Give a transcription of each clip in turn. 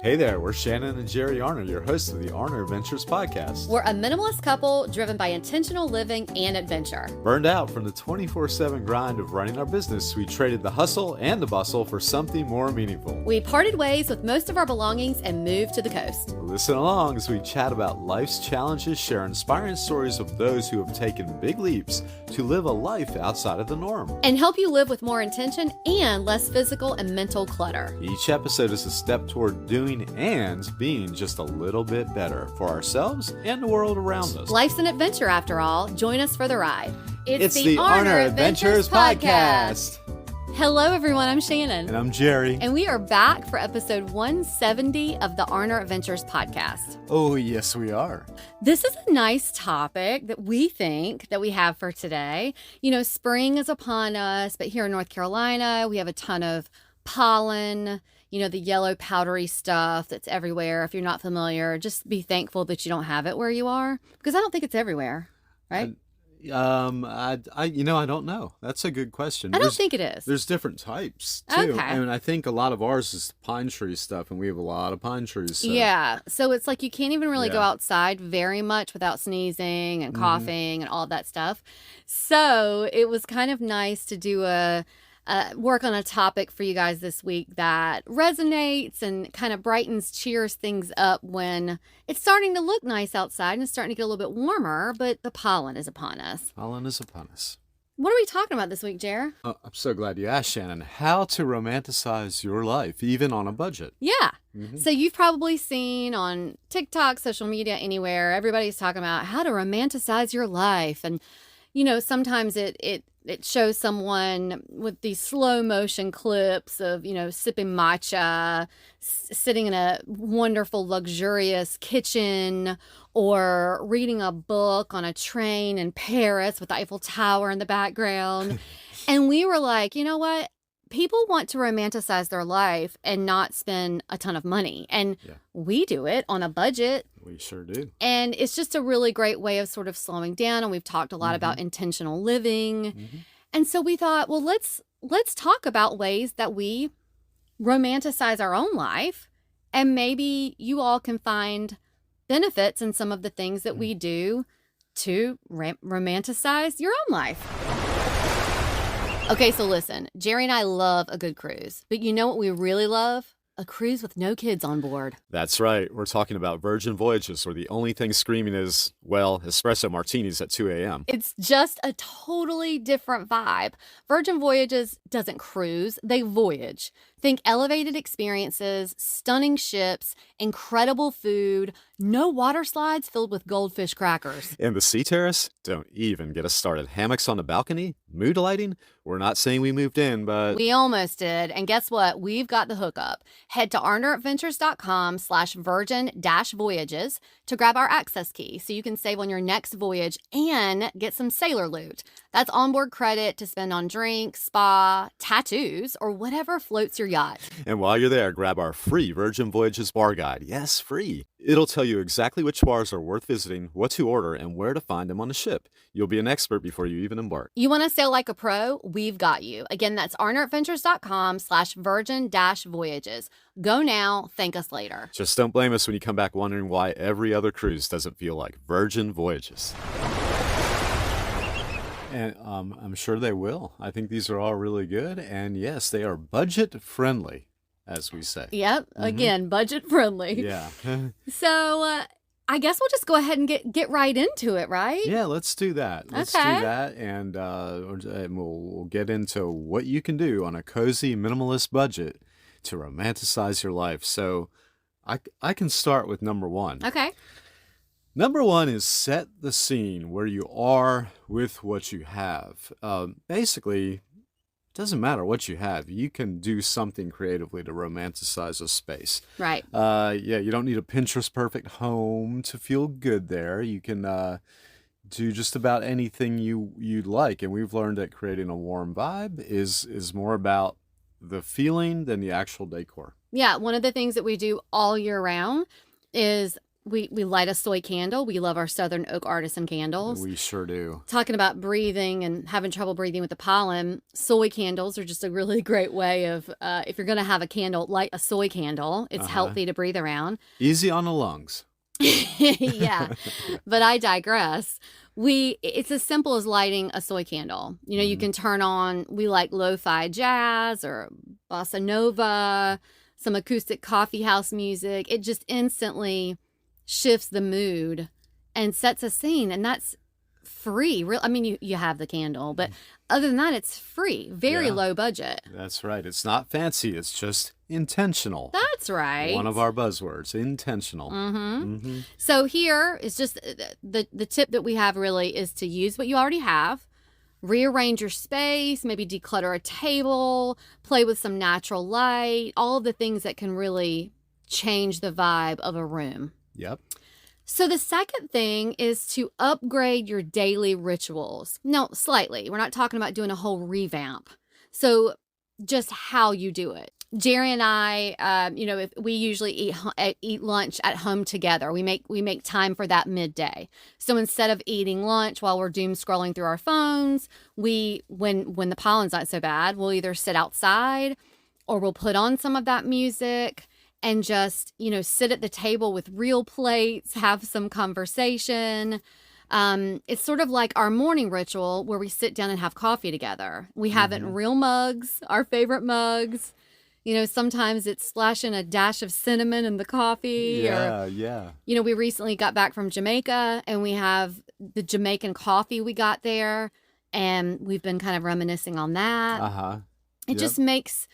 Hey there, we're Shannon and Jerry Arner, your hosts of the Arner Adventures podcast. We're a minimalist couple driven by intentional living and adventure. Burned out from the 24/7 grind of running our business, we traded the hustle and the bustle for something more meaningful. We parted ways with most of our belongings and moved to the coast. Listen along as we chat about life's challenges, share inspiring stories of those who have taken big leaps to live a life outside of the norm, and help you live with more intention and less physical and mental clutter. Each episode is a step toward doing and being just a little bit better for ourselves and the world around us. Life's an adventure after all. Join us for the ride. It's the Arner Adventures podcast. Hello everyone, I'm Shannon. And I'm Jerry. And we are back for episode 170 of the Arner Adventures podcast. Oh, yes we are. This is a nice topic that we think that we have for today. You know, spring is upon us, but here in North Carolina, we have a ton of pollen, you know, the yellow powdery stuff that's everywhere. If you're not familiar, just be thankful that you don't have it where you are, because I don't think it's everywhere, right? I don't know. That's a good question. I don't think it is. There's different types too. Okay. And I think a lot of ours is pine tree stuff, and we have a lot of pine trees. So. Yeah. So it's like you can't even really go outside very much without sneezing and coughing and all of that stuff. So it was kind of nice to do work on a topic for you guys this week that resonates and kind of brightens, cheers things up when it's starting to look nice outside and it's starting to get a little bit warmer, but the pollen is upon us. Pollen is upon us. What are we talking about this week, Jer? I'm so glad you asked, Shannon. How to romanticize your life, even on a budget. Yeah. So you've probably seen on TikTok, social media, anywhere, everybody's talking about how to romanticize your life. And, you know, sometimes it shows someone with these slow motion clips of, you know, sipping matcha, sitting in a wonderful, luxurious kitchen, or reading a book on a train in Paris with the Eiffel Tower in the background. And we were like, you know what? People want to romanticize their life and not spend a ton of money. And we do it on a budget. We sure do. And it's just a really great way of sort of slowing down. And we've talked a lot about intentional living. And so we thought, well, let's talk about ways that we romanticize our own life. And maybe you all can find benefits in some of the things that we do to romanticize your own life. Okay, so listen, Jerry and I love a good cruise, but you know what we really love? A cruise with no kids on board. That's right. We're talking about Virgin Voyages, where the only thing screaming is, well, espresso martinis at 2 a.m. It's just a totally different vibe. Virgin Voyages doesn't cruise, they voyage. Think elevated experiences, stunning ships, incredible food, no water slides filled with goldfish crackers. And the sea terrace? Don't even get us started. Hammocks on the balcony? Mood lighting? We're not saying we moved in, but... We almost did. And guess what? We've got the hookup. Head to arneradventures.com/virgin-voyages to grab our access key so you can save on your next voyage and get some sailor loot. That's onboard credit to spend on drinks, spa, tattoos, or whatever floats your yacht. And while you're there, grab our free Virgin Voyages bar guide. Yes, free. It'll tell you exactly which bars are worth visiting, what to order, and where to find them on the ship. You'll be an expert before you even embark. You want to sail like a pro? We've got you. Again, that's arneradventures.com/virgin-voyages. Go now. Thank us later. Just don't blame us when you come back wondering why every other cruise doesn't feel like Virgin Voyages. And I'm sure they will. I think these are all really good. And yes, they are budget friendly, as we say. Yep. Again, budget friendly. Yeah. So I guess we'll just go ahead and get right into it, right? Yeah, let's do that. Let's do that. And we'll get into what you can do on a cozy minimalist budget to romanticize your life. So I can start with number one. Okay. Number one is set the scene where you are with what you have. Basically, it doesn't matter what you have. You can do something creatively to romanticize a space. Right. You don't need a Pinterest perfect home to feel good there. You can do just about anything you'd like. And we've learned that creating a warm vibe is more about the feeling than the actual decor. Yeah, one of the things that we do all year round is we light a soy candle. We love our Southern Oak Artisan candles. We sure do. Talking about breathing and having trouble breathing with the pollen, soy candles are just a really great way of, if you're going to have a candle, light a soy candle. It's healthy to breathe around. Easy on the lungs. Yeah, but I digress. It's as simple as lighting a soy candle. You know, you can turn on, we like lo-fi jazz or bossa nova, some acoustic coffee house music. It just instantly shifts the mood and sets a scene, and that's free. I mean, you have the candle, but other than that, it's free. Very low budget. That's right. It's not fancy. It's just intentional. That's right. One of our buzzwords, intentional. So here is just the tip that we have really is to use what you already have. Rearrange your space, maybe declutter a table, play with some natural light, all of the things that can really change the vibe of a room. Yep. So the second thing is to upgrade your daily rituals. No, slightly. We're not talking about doing a whole revamp. So just how you do it. Jerry and I, if we usually eat lunch at home together. We make time for that midday. So instead of eating lunch while we're doom scrolling through our phones, when the pollen's not so bad, we'll either sit outside or we'll put on some of that music and just, sit at the table with real plates, have some conversation. It's sort of like our morning ritual where we sit down and have coffee together. We have it in real mugs, our favorite mugs. Sometimes it's splashing a dash of cinnamon in the coffee. Yeah. We recently got back from Jamaica and we have the Jamaican coffee we got there. And we've been kind of reminiscing on that. It just makes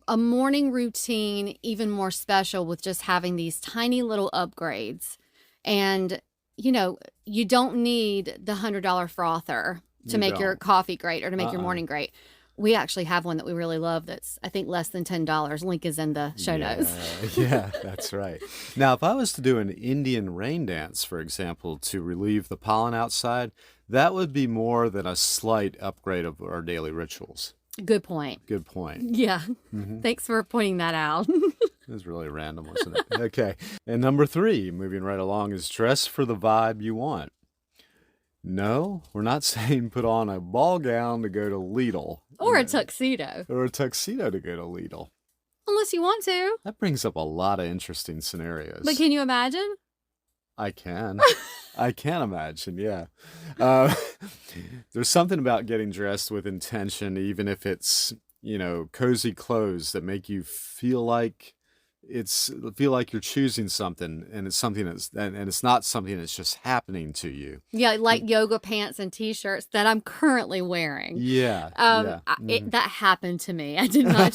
a morning routine even more special with just having these tiny little upgrades. And, you don't need the $100 frother to make your coffee great or to make your morning great. We actually have one that we really love that's, I think, less than $10. Link is in the show notes. Yeah, that's right. Now, if I was to do an Indian rain dance, for example, to relieve the pollen outside, that would be more than a slight upgrade of our daily rituals. Good point. Good point. Yeah. Thanks for pointing that out. It was really random, wasn't it? Okay. And number 3, moving right along, is dress for the vibe you want. No, we're not saying put on a ball gown to go to Lidl. Or a tuxedo. Or a tuxedo to go to Lidl. Unless you want to. That brings up a lot of interesting scenarios. But can you imagine? I can. I can imagine, yeah. There's something about getting dressed with intention, even if it's, cozy clothes that make you feel like you're choosing something, and it's something and it's not something that's just happening to you. Yeah, like yoga pants and t-shirts that I'm currently wearing. Yeah. That happened to me. I did not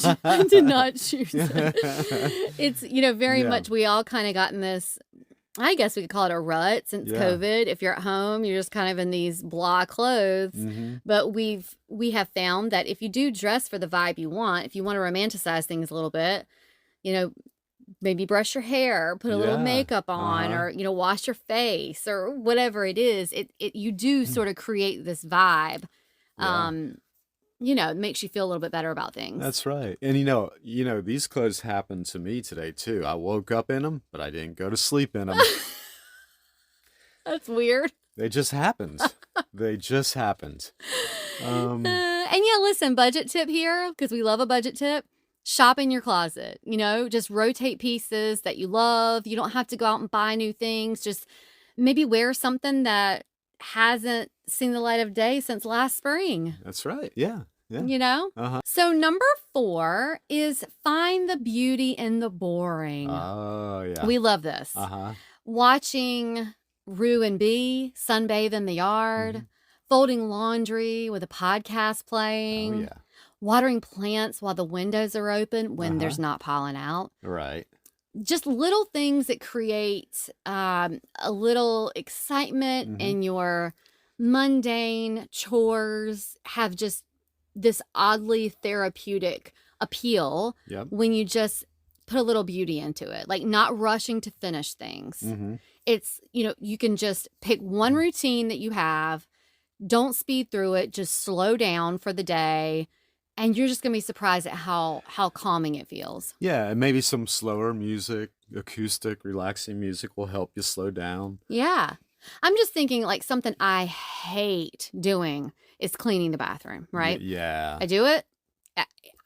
choose it. It's, very much, we all kind of got in this, I guess we could call it a rut since COVID. If you're at home, you're just kind of in these blah clothes. But we have found that if you do dress for the vibe you want, if you want to romanticize things a little bit, maybe brush your hair, put a little makeup on, or, wash your face or whatever it is. You do sort of create this vibe. It makes you feel a little bit better about things. That's right. And, these clothes happened to me today, too. I woke up in them, but I didn't go to sleep in them. That's weird. They just happened. Listen, budget tip here, because we love a budget tip. Shop in your closet, just rotate pieces that you love. You don't have to go out and buy new things. Just maybe wear something that hasn't seen the light of day since last spring. That's right. Yeah. So number 4 is find the beauty in the boring. Oh, yeah. We love this. Watching Rue and B sunbathe in the yard, folding laundry with a podcast playing. Oh, yeah. Watering plants while the windows are open when there's not pollen out. Right. Just little things that create a little excitement in your mundane chores, have just this oddly therapeutic appeal when you just put a little beauty into it, like not rushing to finish things. It's, you can just pick one routine that you have, don't speed through it, just slow down for the day. And you're just going to be surprised at how calming it feels. Yeah, and maybe some slower music, acoustic, relaxing music will help you slow down. Yeah. I'm just thinking like something I hate doing is cleaning the bathroom, right? Yeah. I do it.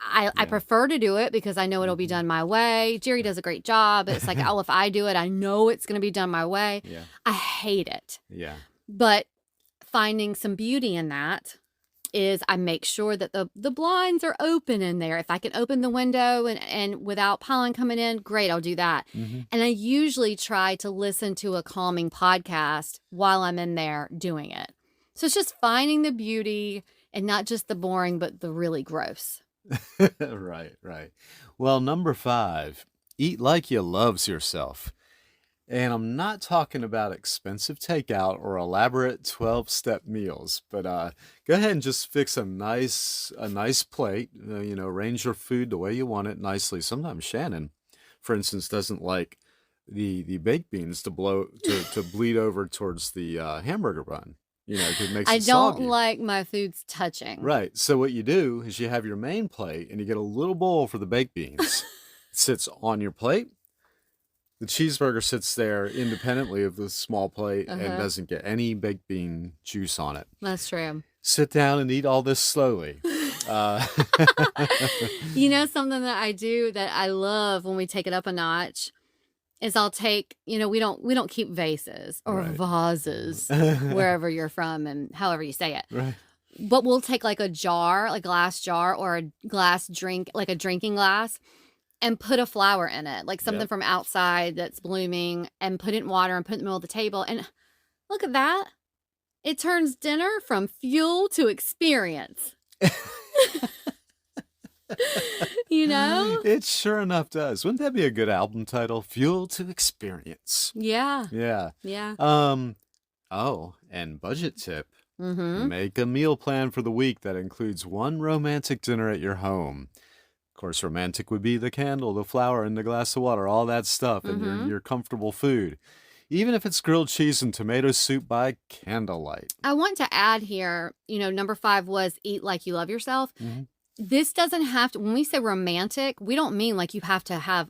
I Yeah. prefer to do it because I know it'll be done my way. Jerry does a great job. It's like, oh, if I do it, I know it's going to be done my way. Yeah. I hate it. Yeah. But finding some beauty in that is I make sure that the blinds are open in there. If I can open the window and without pollen coming in, great, I'll do that. Mm-hmm. And I usually try to listen to a calming podcast while I'm in there doing it. So it's just finding the beauty and not just the boring, but the really gross. Right, right. Well, number 5, eat like you loves yourself. And I'm not talking about expensive takeout or elaborate 12-step meals, but go ahead and just fix a nice plate. Arrange your food the way you want it nicely. Sometimes Shannon, for instance, doesn't like the baked beans to bleed over towards the hamburger bun. Because it makes I it don't soggy. like my foods touching. Right. So what you do is you have your main plate and you get a little bowl for the baked beans. It sits on your plate. The cheeseburger sits there independently of the small plate and doesn't get any baked bean juice on it. That's true. Sit down and eat all this slowly. Something that I do that I love when we take it up a notch is I'll take, we don't keep vases or Right. vases wherever you're from and however you say it. Right. But we'll take like a jar, like a glass jar or a glass drink, like a drinking glass, and put a flower in it, like something Yep. from outside that's blooming, and put it in water and put it in the middle of the table. And look at that. It turns dinner from fuel to experience. It sure enough does. Wouldn't that be a good album title? Fuel to Experience. Yeah. Yeah. Yeah. Oh, and budget tip. Mm-hmm. Make a meal plan for the week that includes one romantic dinner at your home. Of course, romantic would be the candle, the flower, and the glass of water, all that stuff, and your comfortable food. Even if it's grilled cheese and tomato soup by candlelight. I want to add here, number 5 was eat like you love yourself. Mm-hmm. This doesn't have to, when we say romantic, we don't mean like you have to have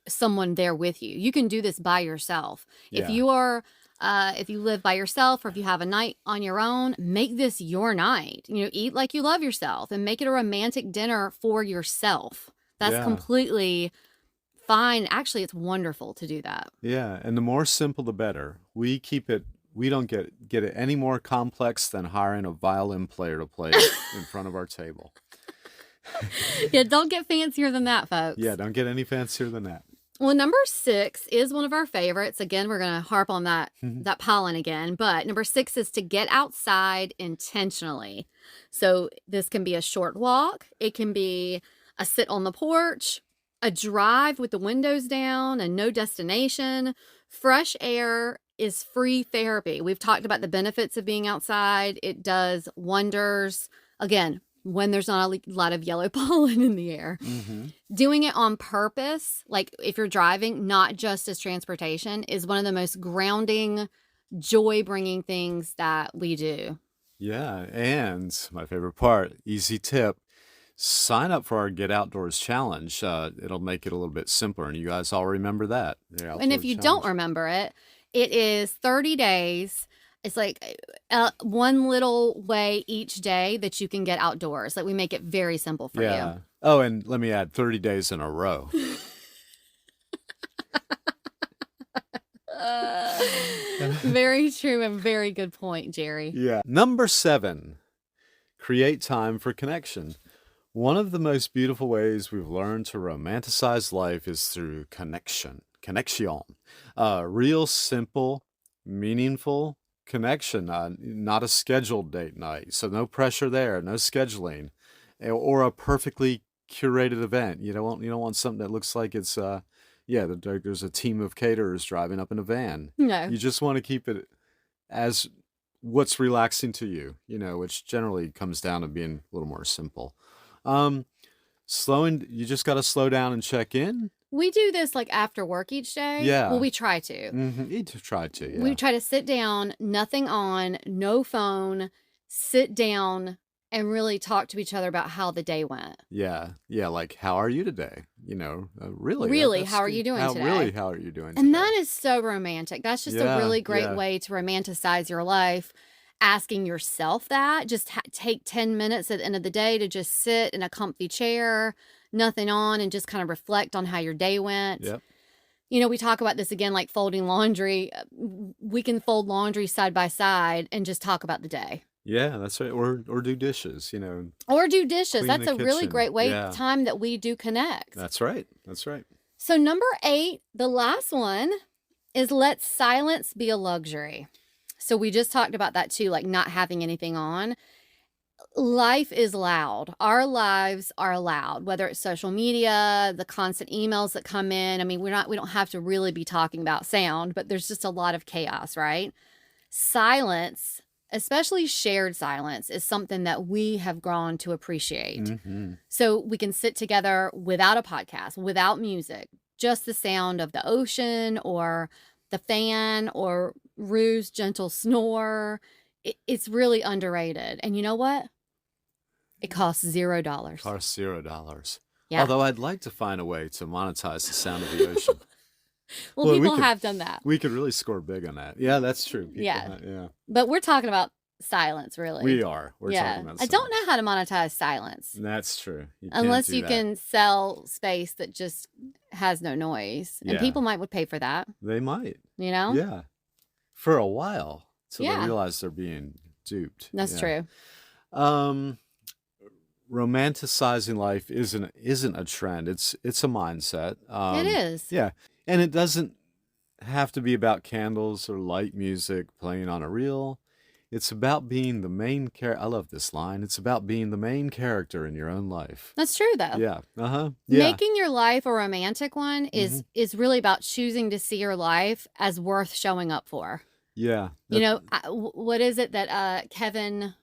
someone there with you. You can do this by yourself. Yeah. If you live by yourself or if you have a night on your own, make this your night. Eat like you love yourself and make it a romantic dinner for yourself. That's completely fine. Actually, it's wonderful to do that. Yeah, and the more simple, the better. We don't get it any more complex than hiring a violin player to play in front of our table. Yeah, don't get fancier than that, folks. Yeah, don't get any fancier than that. Well, number 6 is one of our favorites. Again, we're going to harp on that pollen again. But number 6 is to get outside intentionally. So this can be a short walk. It can be a sit on the porch, a drive with the windows down and no destination. Fresh air is free therapy. We've talked about the benefits of being outside. It does wonders. Again, when there's not a lot of yellow pollen in the air. Mm-hmm. Doing it on purpose, like if you're driving, not just as transportation, is one of the most grounding, joy-bringing things that we do. Yeah, and my favorite part, easy tip, sign up for our Get Outdoors Challenge. It'll make it a little bit simpler, and you guys all remember that. And if you don't remember it, it is 30 days. It's like one little way each day that you can get outdoors. Like we make it very simple for you. Oh, and let me add 30 days in a row. Very true and very good point, Jerry. Yeah. Number 7, create time for connection. One of the most beautiful ways we've learned to romanticize life is through connection. Real, simple, meaningful connection, not a scheduled date night. So no pressure there, no scheduling, or a perfectly curated event. You don't want something that looks like it's there's a team of caterers driving up in a van. No. You just want to keep it as what's relaxing to you, which generally comes down to being a little more simple. You just got to slow down and check in. We do this like after work each day. Yeah. Well, we try to. Mm-hmm. You try to, yeah. We try to sit down, nothing on, no phone, sit down and really talk to each other about how the day went. Yeah. Yeah. Like, how are you today? You know, really. Really, how are you doing today? Really, how are you doing And today? that is so romantic. That's just a Yeah, really great yeah. way to romanticize your life. Asking yourself that, just take 10 minutes at the end of the day to just sit in a comfy chair, nothing on, and just kind of reflect on how your day went. Yep. You know, we talk about this again, like folding laundry. We can fold laundry side by side and just talk about the day. Yeah, that's right. Or do dishes, Or do dishes. Clean That's the a really kitchen. great way, Yeah. time that we do connect. That's right. That's right. So number 8, the last one, is let silence be a luxury. So we just talked about that too, like not having anything on. Life is loud. Our lives are loud, whether it's social media, the constant emails that come in. I mean, we don't have to really be talking about sound, but there's just a lot of chaos, right? Silence, especially shared silence, is something that we have grown to appreciate. Mm-hmm. So we can sit together without a podcast, without music, just the sound of the ocean or the fan or Rue's gentle snore. It's really underrated. And you know what? It costs $0. Costs $0. Yeah. Although I'd like to find a way to monetize the sound of the ocean. Well, Well, we people could- have done that. We could really score big on that. Yeah, that's true. People Yeah. yeah. But we're talking about silence, really. We are. We're yeah. talking about I don't silence. know how to monetize silence. That's true. You can't Unless do you that. can sell space that just has no noise. And Yeah. people would pay for that, They might. you know? Yeah. For a while. Till Yeah. they realize they're being duped. That's Yeah. true. Romanticizing life isn't a trend. It's a mindset. It is. Yeah. And it doesn't have to be about candles or light music playing on a reel. It's about being the main character. I love this line. It's about being the main character in your own life. That's true, though. Yeah. Uh-huh. Yeah. Making your life a romantic one is really about choosing to see your life as worth showing up for. Yeah. You know, what is it that Kevin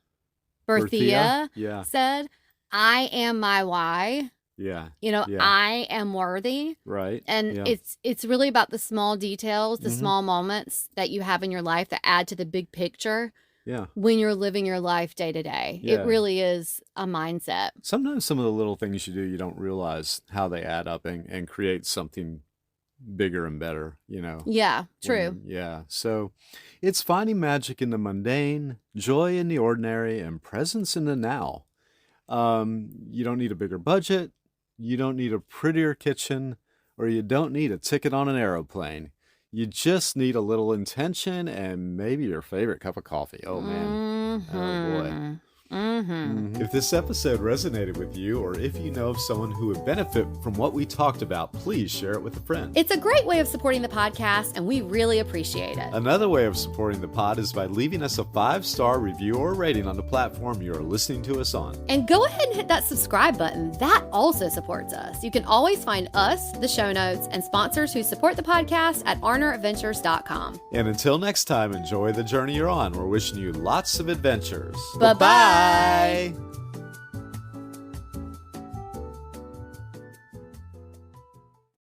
Berthia Yeah. said? I am my why. Yeah. You know, Yeah. I am worthy. Right. And yeah. it's really about the small details, the Mhm. small moments that you have in your life that add to the big picture Yeah. when you're living your life day to day. Yeah. It really is a mindset. Sometimes some of the little things you do, you don't realize how they add up and create something bigger and better, Yeah, true. Yeah. So it's finding magic in the mundane, joy in the ordinary, and presence in the now. You don't need a bigger budget. You don't need a prettier kitchen, or you don't need a ticket on an aeroplane. You just need a little intention and maybe your favorite cup of coffee. Oh, man. Oh, boy. If this episode resonated with you, or if you know of someone who would benefit from what we talked about, please share it with a friend. It's a great way of supporting the podcast, and we really appreciate it. Another way of supporting the pod is by leaving us a 5-star review or rating on the platform you are listening to us on. And go ahead and hit that subscribe button. That also supports us. You can always find us, the show notes, and sponsors who support the podcast at arneradventures.com. And until next time, enjoy the journey you're on. We're wishing you lots of adventures. Bye-bye. Bye-bye.